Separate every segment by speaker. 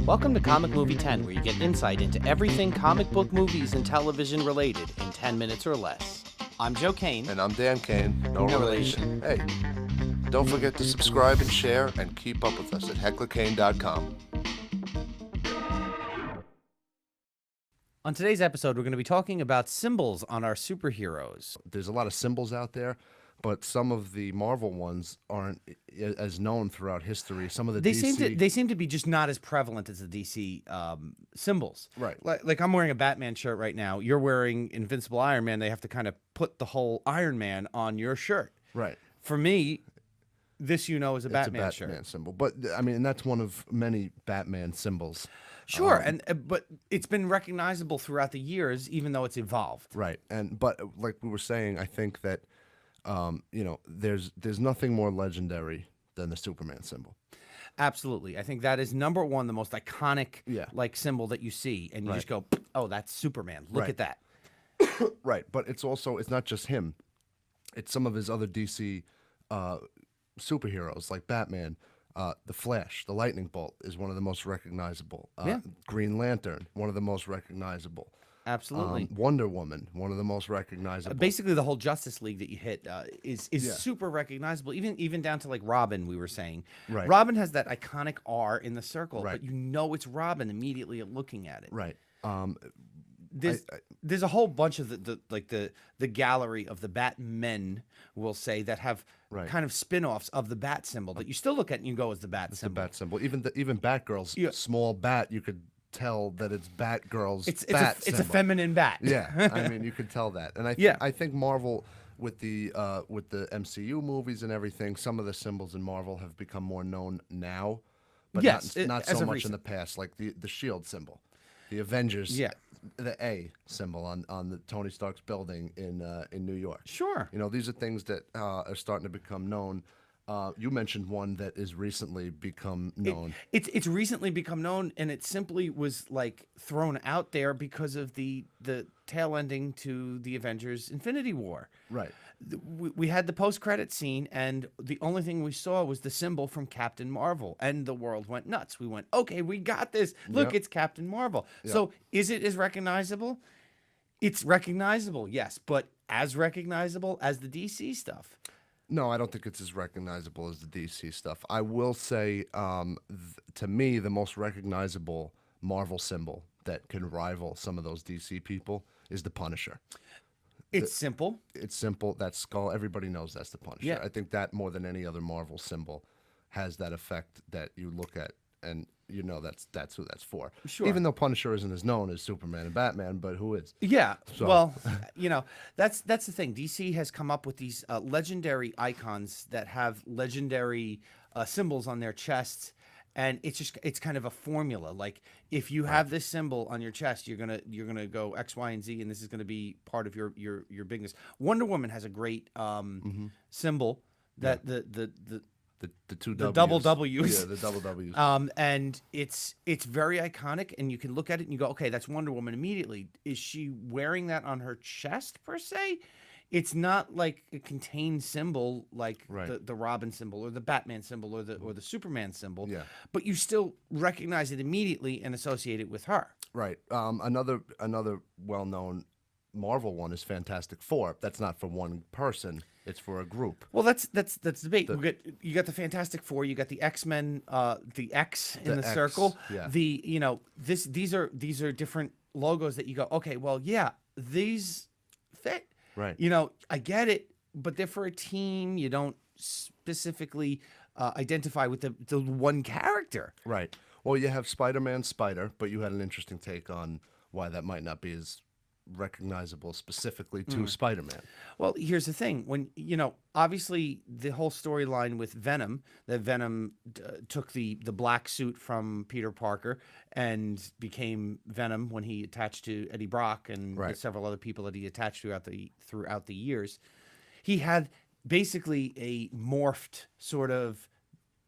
Speaker 1: Welcome to Comic Movie 10, where you get insight into everything comic book movies and television related in 10 minutes or less. I'm Joe Kane.
Speaker 2: And I'm Dan Kane. No relation. Hey, don't forget to subscribe and share and keep up with us at hecklerkane.com.
Speaker 1: On today's episode, we're going to be talking about symbols on our superheroes.
Speaker 2: There's a lot of symbols out there, but some of the Marvel ones aren't as known throughout history. Some of the DC...
Speaker 1: They seem to be just not as prevalent as the DC symbols.
Speaker 2: Right.
Speaker 1: Like I'm wearing a Batman shirt right now. You're wearing Invincible Iron Man. They have to kind of put the whole Iron Man on your shirt.
Speaker 2: Right.
Speaker 1: For me, this is a Batman shirt.
Speaker 2: It's a Batman symbol. But, I mean, and that's one of many Batman symbols.
Speaker 1: Sure, but it's been recognizable throughout the years, even though it's evolved.
Speaker 2: Right. But like we were saying, I think that there's nothing more legendary than the Superman symbol.
Speaker 1: Absolutely. I think that is number one, the most iconic symbol that you see, and you just go, oh, that's Superman. Look at that.
Speaker 2: Right. But it's not just him. It's some of his other DC superheroes like Batman. The Flash, the Lightning Bolt is one of the most recognizable. Green Lantern, one of the most recognizable.
Speaker 1: Absolutely.
Speaker 2: Wonder Woman, one of the most recognizable.
Speaker 1: Basically, the whole Justice League that you hit is super recognizable. Even down to like Robin, we were saying.
Speaker 2: Right.
Speaker 1: Robin has that iconic R in the circle, but you know it's Robin immediately at looking at it.
Speaker 2: Right.
Speaker 1: There's a whole bunch of the gallery of the Batmen, we'll say, that have kind of spin-offs of the bat symbol that you still look at and you go as the bat symbol.
Speaker 2: The bat symbol. Even Batgirl's small bat, you could tell that it's Batgirl's bat symbol.
Speaker 1: It's a feminine bat.
Speaker 2: Yeah, I mean, you could tell that. And I think Marvel, with the MCU movies and everything, some of the symbols in Marvel have become more known now, but not so much in the past, like the shield symbol. The Avengers, the A symbol on the Tony Stark's building in New York.
Speaker 1: Sure.
Speaker 2: These are things that are starting to become known. You mentioned one that is recently become known.
Speaker 1: It's recently become known, and it simply was like thrown out there because of the tail ending to the Avengers Infinity War.
Speaker 2: Right.
Speaker 1: We had the post-credit scene, and the only thing we saw was the symbol from Captain Marvel, and the world went nuts. We went, okay, we got this. Look, it's Captain Marvel. So is it as recognizable? It's recognizable, yes, but as recognizable as the DC stuff?
Speaker 2: No, I don't think it's as recognizable as the DC stuff. I will say, to me, the most recognizable Marvel symbol that can rival some of those DC people is the Punisher.
Speaker 1: It's simple.
Speaker 2: It's simple. That skull, everybody knows that's the Punisher.
Speaker 1: Yeah.
Speaker 2: I think that more than any other Marvel symbol has that effect that you look at and you know that's who that's for.
Speaker 1: Sure.
Speaker 2: Even though Punisher isn't as known as Superman and Batman, but who is?
Speaker 1: Yeah.
Speaker 2: So.
Speaker 1: Well, that's the thing. DC has come up with these legendary icons that have legendary symbols on their chests. And it's kind of a formula. Like if you have this symbol on your chest, you're gonna go X, Y, and Z, and this is gonna be part of your bigness. Wonder Woman has a great symbol that the
Speaker 2: two W's.
Speaker 1: double W's.
Speaker 2: Yeah, the double W's.
Speaker 1: And it's very iconic, and you can look at it and you go, okay, that's Wonder Woman immediately. Is she wearing that on her chest per se? It's not like a contained symbol like the Robin symbol or the Batman symbol or the Superman symbol.
Speaker 2: Yeah.
Speaker 1: But you still recognize it immediately and associate it with her. Right.
Speaker 2: Another well-known Marvel one is Fantastic Four. That's not for one person; it's for a group.
Speaker 1: Well, that's debate. You got the Fantastic Four. You got the X-Men. The X in the circle.
Speaker 2: Yeah.
Speaker 1: These are different logos that you go. Okay. Well, yeah, these fit.
Speaker 2: Right.
Speaker 1: I get it, but they're for a team. You don't specifically identify with the one character.
Speaker 2: Right. Well, you have Spider-Man, Spider, but you had an interesting take on why that might not be as recognizable specifically to Spider-Man.
Speaker 1: Well, here's the thing. When, obviously the whole storyline with Venom, that Venom took the black suit from Peter Parker and became Venom when he attached to Eddie Brock and several other people that he attached throughout the years. He had basically a morphed sort of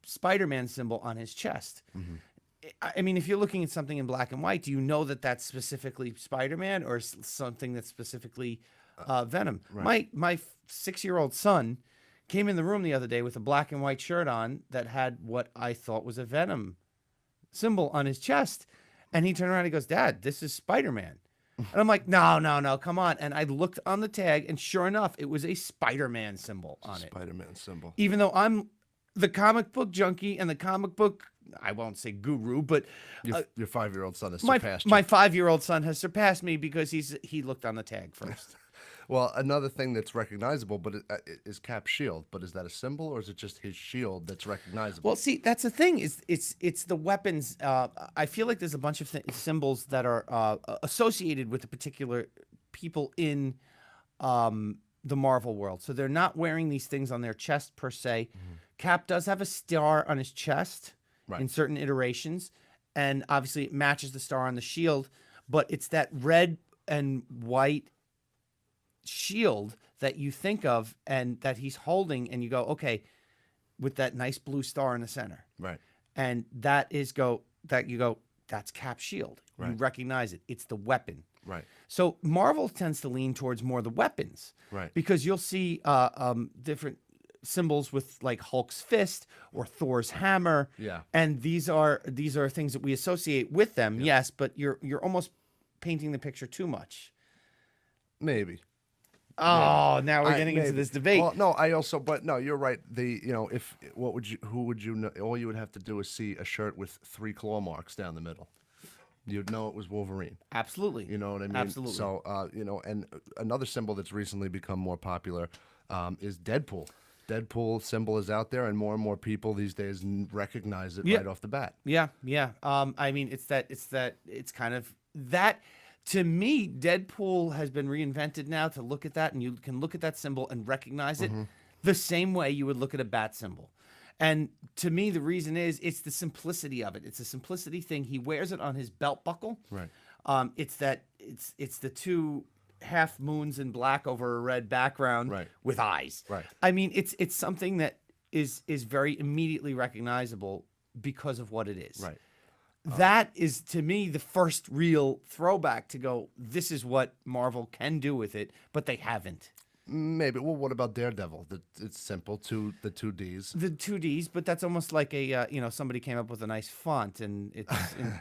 Speaker 1: Spider-Man symbol on his chest. Mm-hmm. I mean, if you're looking at something in black and white, do you know that that's specifically Spider-Man or something that's specifically Venom?
Speaker 2: Right.
Speaker 1: My 6-year-old son came in the room the other day with a black and white shirt on that had what I thought was a Venom symbol on his chest. And he turned around and he goes, Dad, this is Spider-Man. And I'm like, no, come on. And I looked on the tag, and sure enough, it was a Spider-Man symbol on it.
Speaker 2: Spider-Man symbol.
Speaker 1: Even though I'm the comic book junkie and the comic book, I won't say guru, but
Speaker 2: your 5-year-old son has surpassed you.
Speaker 1: My 5-year-old son has surpassed me because he looked on the tag first.
Speaker 2: Well, another thing that's recognizable, but is Cap's shield. But is that a symbol, or is it just his shield that's recognizable?
Speaker 1: Well, see, that's the thing. It's the weapons. I feel like there's a bunch of symbols that are associated with the particular people in the Marvel world. So they're not wearing these things on their chest per se. Cap does have a star on his chest in certain iterations, and obviously it matches the star on the shield. But it's that red and white shield that you think of and that he's holding, and you go, okay, with that nice blue star in the center,
Speaker 2: right?
Speaker 1: And that's Cap's shield. Right. You recognize it. It's the weapon,
Speaker 2: right?
Speaker 1: So Marvel tends to lean towards more the weapons,
Speaker 2: right?
Speaker 1: Because you'll see different symbols with like Hulk's fist or Thor's hammer, and these are things that we associate with them, yes, but you're almost painting the picture too much.
Speaker 2: Maybe.
Speaker 1: Oh, now we're getting into this debate.
Speaker 2: Well, no, you're right. Who would you know? All you would have to do is see a shirt with 3 claw marks down the middle. You'd know it was Wolverine.
Speaker 1: Absolutely.
Speaker 2: You know what I mean?
Speaker 1: Absolutely.
Speaker 2: So, and another symbol that's recently become more popular is Deadpool. Deadpool symbol is out there, and more people these days recognize it right off the bat.
Speaker 1: Yeah. I mean, it's kind of that. To me, Deadpool has been reinvented now to look at that, and you can look at that symbol and recognize it the same way you would look at a bat symbol. And to me, the reason is it's the simplicity of it. It's a simplicity thing. He wears it on his belt buckle.
Speaker 2: Right.
Speaker 1: It's the 2 half moons in black over a red background with eyes.
Speaker 2: Right.
Speaker 1: I mean, it's something that is very immediately recognizable because of what it is.
Speaker 2: Right.
Speaker 1: That is, to me, the first real throwback to go, this is what Marvel can do with it, but they haven't.
Speaker 2: Maybe. Well, what about Daredevil? It's simple, the 2 Ds.
Speaker 1: The 2 Ds, but that's almost like a, somebody came up with a nice font, and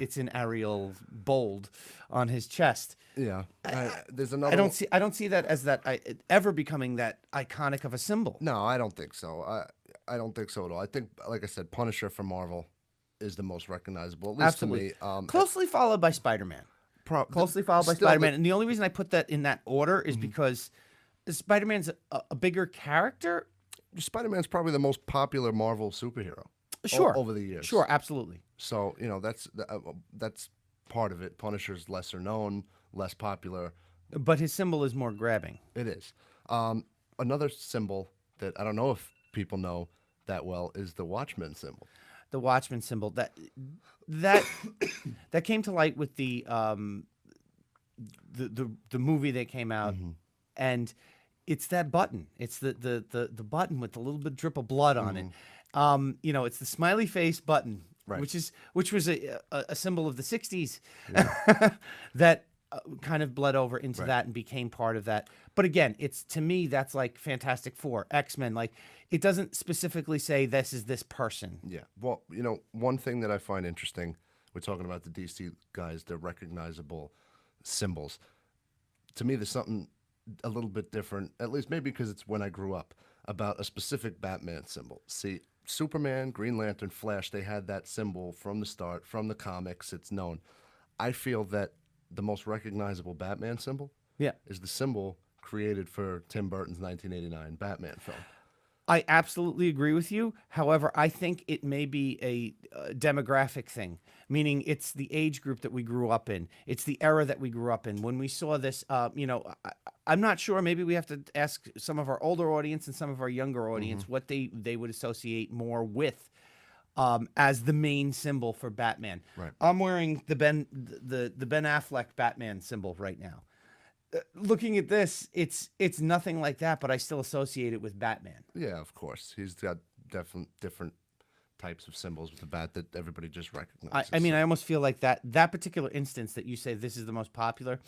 Speaker 1: it's in Arial bold on his chest.
Speaker 2: Yeah. There's another.
Speaker 1: I don't see that as ever becoming that iconic of a symbol.
Speaker 2: No, I don't think so. I don't think so at all. I think, like I said, Punisher from Marvel is the most recognizable, at least
Speaker 1: Absolutely.
Speaker 2: to me.
Speaker 1: Closely followed by Spider-Man. Closely followed by Spider-Man. And the only reason I put that in that order is because Spider-Man's a bigger character.
Speaker 2: Spider-Man's probably the most popular Marvel superhero.
Speaker 1: Sure.
Speaker 2: Over the years.
Speaker 1: Sure, absolutely.
Speaker 2: So, that's part of it. Punisher's lesser known, less popular.
Speaker 1: But his symbol is more grabbing.
Speaker 2: It is. Another symbol that I don't know if people know that well is the Watchmen symbol.
Speaker 1: The Watchmen symbol that came to light with the movie that came out, and it's that button. It's the button with the little bit drip of blood on it. It's the smiley face button, which was a symbol of the '60s that kind of bled over into that and became part of that. But again, to me that's like Fantastic Four, X-Men. Like, it doesn't specifically say this is this person.
Speaker 2: Yeah. Well, one thing that I find interesting, we're talking about the DC guys, they're recognizable symbols. To me, there's something a little bit different, at least maybe because it's when I grew up, about a specific Batman symbol. See, Superman, Green Lantern, Flash, they had that symbol from the start, from the comics, it's known. I feel that the most recognizable Batman symbol is the symbol created for Tim Burton's 1989 Batman film.
Speaker 1: I absolutely agree with you. However, I think it may be a demographic thing, meaning it's the age group that we grew up in. It's the era that we grew up in. When we saw this, I'm not sure. Maybe we have to ask some of our older audience and some of our younger audience what they would associate more with as the main symbol for Batman.
Speaker 2: Right.
Speaker 1: I'm wearing the Ben Affleck Batman symbol right now. Looking at this, it's nothing like that, but I still associate it with Batman.
Speaker 2: Yeah, of course. He's got different types of symbols with the bat that everybody just recognizes.
Speaker 1: I mean, I almost feel like that particular instance that you say this is the most popular,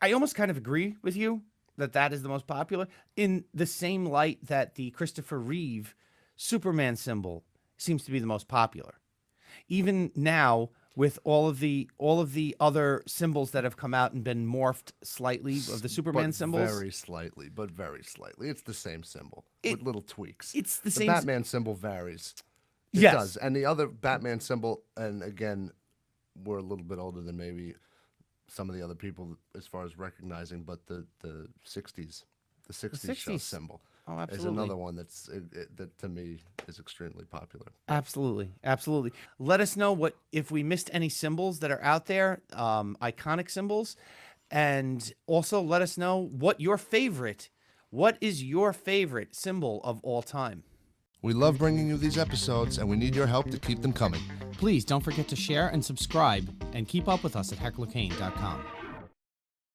Speaker 1: I almost kind of agree with you that is the most popular, in the same light that the Christopher Reeve Superman symbol seems to be the most popular. even now with all of the other symbols that have come out and been morphed slightly of the Superman symbols.
Speaker 2: Very slightly. It's the same symbol with little tweaks.
Speaker 1: It's the
Speaker 2: same. The Batman symbol varies. It
Speaker 1: yes.
Speaker 2: does. And the other Batman symbol, and again, we're a little bit older than maybe some of the other people as far as recognizing, but the 60s, the 60s show symbol.
Speaker 1: Oh, absolutely.
Speaker 2: Is another one that to me is extremely popular.
Speaker 1: Absolutely. Let us know if we missed any symbols that are out there, iconic symbols, and also let us know what is your favorite symbol of all time.
Speaker 2: We love bringing you these episodes, and we need your help to keep them coming.
Speaker 3: Please don't forget to share and subscribe, and keep up with us at hecklerkane.com.